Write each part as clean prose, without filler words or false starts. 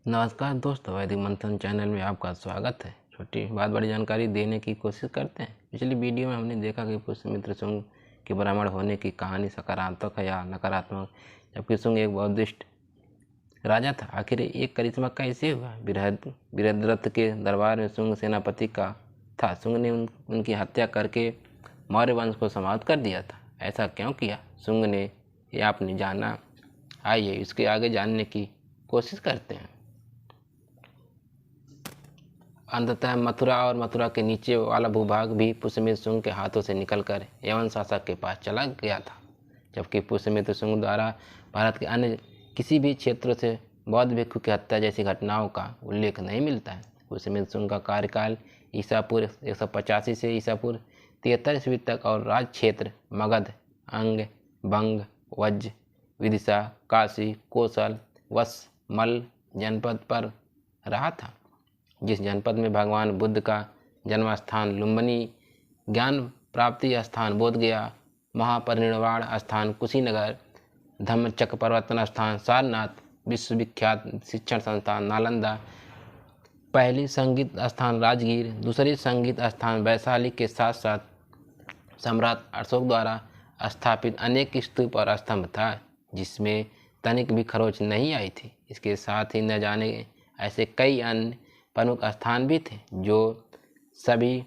नमस्कार दोस्तों, वैदिक मंथन चैनल में आपका स्वागत है। छोटी बात बड़ी जानकारी देने की कोशिश करते हैं। पिछली वीडियो में हमने देखा कि पुष्यमित्र शुंग के ब्राह्मण होने की कहानी सकारात्मक है या नकारात्मक, जबकि शुंग एक बौद्धिस्ट राजा था। आखिर एक करिश्मा कैसे हुआ? बृहद्रथ के दरबार में शुंग सेनापति का था। शुंग ने उनकी हत्या करके मौर्य वंश को समाप्त कर दिया था। ऐसा क्यों किया शुंग ने, ये आपने जाना। आइए इसके आगे जानने की कोशिश करते हैं। अंततः मथुरा और मथुरा के नीचे वाला भूभाग भी पुष्यमित्र शुंग के हाथों से निकलकर यवन शासक के पास चला गया था, जबकि पुष्यमित्र शुंग द्वारा भारत के अन्य किसी भी क्षेत्रों से बौद्ध भिक्षु की हत्या जैसी घटनाओं का उल्लेख नहीं मिलता है। पुष्यमित्र शुंग का कार्यकाल ईसापुर 185 से ईसापुर 73 ईस्वी तक और राज क्षेत्र मगध, अंग, बंग, वज्ज, विदिशा, काशी, कौशल, वश, मल जनपद पर रहा था। जिस जनपद में भगवान बुद्ध का जन्म स्थान लुम्बिनी, ज्ञान प्राप्ति स्थान बोधगया, महापरिनिर्वाण स्थान कुशीनगर, धम्मचक्र प्रवर्तन स्थान सारनाथ, विश्वविख्यात शिक्षण संस्थान नालंदा, पहली संगीत स्थान राजगीर, दूसरी संगीत स्थान वैशाली के साथ साथ सम्राट अशोक द्वारा स्थापित अनेक स्तूप और स्तंभ था, जिसमें तनिक भी खरोच नहीं आई थी। इसके साथ ही न जाने ऐसे कई अन्य प्रमुख स्थान भी थे, जो सभी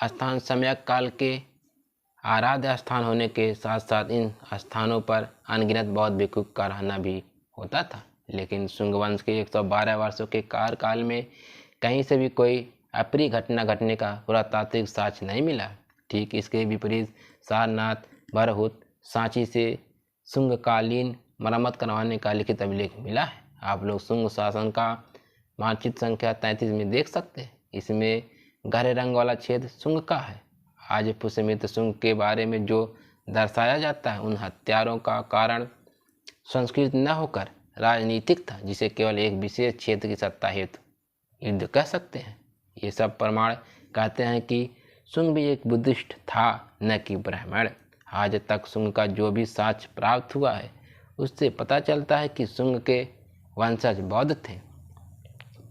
स्थान सम्यक काल के आराध्य स्थान होने के साथ साथ इन स्थानों पर अनगिनत बौद्ध भिक्षु का रहना भी होता था। लेकिन शुंग वंश के 112 वर्षों के कार्यकाल में कहीं से भी कोई अप्रिय घटना घटने का पुरातात्विक साक्ष्य नहीं मिला। ठीक इसके विपरीत सारनाथ, बरहुत, सांची से शुंगकालीन मरम्मत करवाने का लिखित अभिलेख मिला है। आप लोग शुंग शासन का मानचित्र संख्या 33 में देख सकते हैं। इसमें गहरे रंग वाला छेद शुंग का है। आज पुष्यमित्र शुंग के बारे में जो दर्शाया जाता है, उन हत्यारों का कारण संस्कृत न होकर राजनीतिक था, जिसे केवल एक विशेष क्षेत्र की सत्ता हेतु युद्ध कह सकते हैं। ये सब प्रमाण कहते हैं कि शुंग भी एक बुद्धिस्ट था, न कि ब्राह्मण। आज तक शुंग का जो भी साक्ष्य प्राप्त हुआ है, उससे पता चलता है कि शुंग के वंशज बौद्ध थे।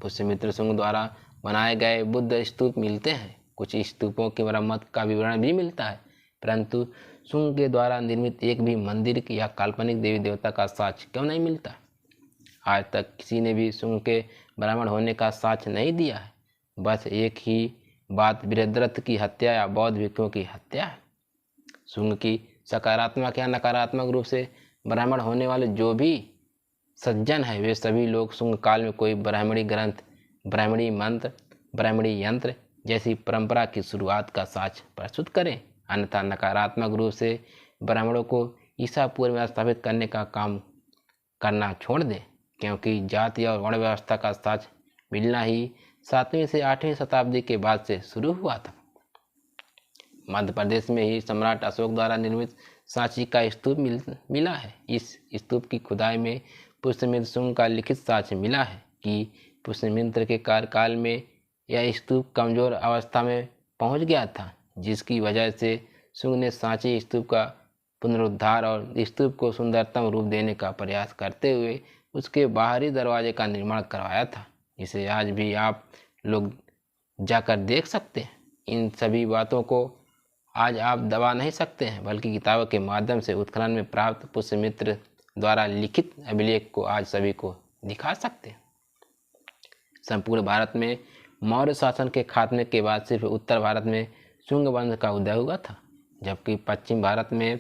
पुष्यमित्र शुंग द्वारा बनाए गए बुद्ध स्तूप मिलते हैं। कुछ स्तूपों की मरम्मत का विवरण भी मिलता है, परंतु शुंग के द्वारा निर्मित एक भी मंदिर या काल्पनिक देवी देवता का साक्ष्य क्यों नहीं मिलता? आज तक किसी ने भी शुंग के ब्राह्मण होने का साक्ष्य नहीं दिया है। बस एक ही बात बृहद्रथ की हत्या या बौद्ध भिक्षुओं की हत्या है। शुंग की सकारात्मक या नकारात्मक रूप से ब्राह्मण होने वाले जो भी सज्जन है, वे सभी लोग शुंग काल में कोई ब्राह्मणी ग्रंथ, ब्राह्मणी मंत्र, ब्राह्मणी यंत्र जैसी परंपरा की शुरुआत का साक्ष्य प्रस्तुत करें। अन्यथा नकारात्मक रूप से ब्राह्मणों को ईसापुर में स्थापित करने का काम करना छोड़ दें, क्योंकि जाति और वर्ण व्यवस्था का साक्ष्य मिलना ही 7वीं से 8वीं शताब्दी के बाद से शुरू हुआ था। मध्य प्रदेश में ही सम्राट अशोक द्वारा निर्मित सांची का स्तूप मिला है। इस स्तूप की खुदाई में पुष्यमित्र शुंग का लिखित साक्ष्य मिला है कि पुष्यमित्र के कार्यकाल में यह स्तूप कमजोर अवस्था में पहुंच गया था, जिसकी वजह से शुंग ने सांची स्तूप का पुनरुद्धार और स्तूप को सुंदरतम रूप देने का प्रयास करते हुए उसके बाहरी दरवाजे का निर्माण करवाया था, जिसे आज भी आप लोग जाकर देख सकते हैं। इन सभी बातों को आज आप दबा नहीं सकते हैं, बल्कि किताबों के माध्यम से उत्खनन में प्राप्त पुष्यमित्र द्वारा लिखित अभिलेख को आज सभी को दिखा सकते हैं। संपूर्ण भारत में मौर्य शासन के खात्मे के बाद सिर्फ उत्तर भारत में शुंग वंश का उदय हुआ था, जबकि पश्चिम भारत में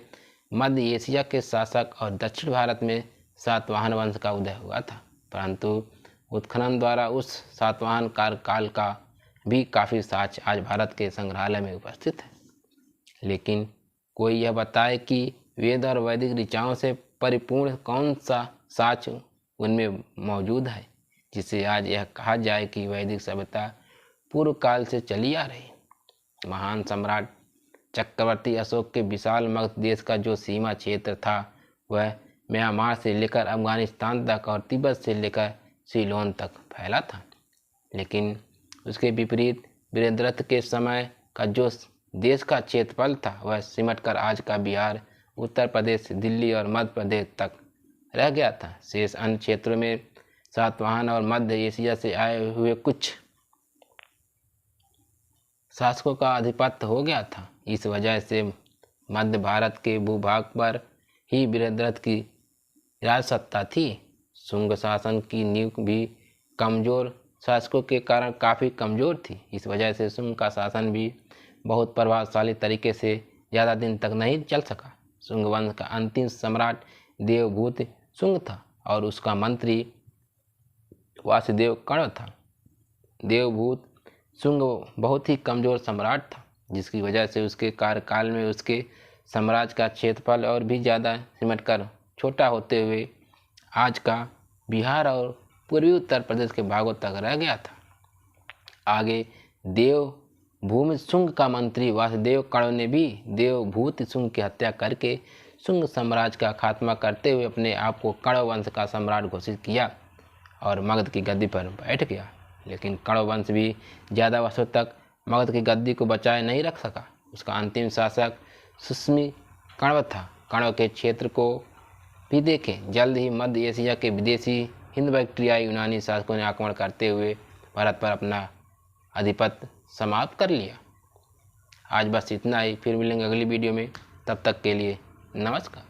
मध्य एशिया के शासक और दक्षिण भारत में सातवाहन वंश का उदय हुआ था। परंतु उत्खनन द्वारा उस सातवाहन कार्यकाल का भी काफ़ी साक्ष्य आज भारत के संग्रहालय में उपस्थित है। लेकिन कोई यह बताए कि वेद और वैदिक ऋचाओं से परिपूर्ण कौन सा साक्ष्य उनमें मौजूद है, जिसे आज यह कहा जाए कि वैदिक सभ्यता पूर्व काल से चली आ रही। महान सम्राट चक्रवर्ती अशोक के विशाल मगध देश का जो सीमा क्षेत्र था, वह म्यांमार से लेकर अफगानिस्तान तक और तिब्बत से लेकर सीलोन तक फैला था। लेकिन उसके विपरीत बृहद्रथ के समय का जो देश का क्षेत्रफल था, वह सिमटकर आज का बिहार, उत्तर प्रदेश, दिल्ली और मध्य प्रदेश तक रह गया था। शेष अन्य क्षेत्रों में सातवाहन और मध्य एशिया से आए हुए कुछ शासकों का आधिपत्य हो गया था। इस वजह से मध्य भारत के भूभाग पर ही बृहद्रथ की राजसत्ता थी। शुंग शासन की नींव भी कमजोर शासकों के कारण काफ़ी कमजोर थी। इस वजह से शुंग का शासन भी बहुत प्रभावशाली तरीके से ज़्यादा दिन तक नहीं चल सका। शुंग वंश का अंतिम सम्राट देवभूत शुंग था और उसका मंत्री वासुदेव कण्व था। देवभूत शुंग बहुत ही कमजोर सम्राट था, जिसकी वजह से उसके कार्यकाल में उसके साम्राज्य का क्षेत्रफल और भी ज़्यादा सिमटकर छोटा होते हुए आज का बिहार और पूर्वी उत्तर प्रदेश के भागों तक रह गया था। आगे देवभूमि शुंग का मंत्री वासुदेव कण्व ने भी देवभूत शुंग की हत्या करके शुंग साम्राज्य का खात्मा करते हुए अपने आप को कण्व वंश का सम्राट घोषित किया और मगध की गद्दी पर बैठ गया। लेकिन कण्व वंश भी ज़्यादा वर्षों तक मगध की गद्दी को बचाए नहीं रख सका। उसका अंतिम शासक सुश्मी कण्व था। कण्व के क्षेत्र को भी देखें। जल्द ही मध्य एशिया के विदेशी हिंद बैक्टीरियाई यूनानी शासकों ने आक्रमण करते हुए भारत पर अपना आधिपत्य समाप्त कर लिया। आज बस इतना ही, फिर मिलेंगे अगली वीडियो में। तब तक के लिए नमस्कार।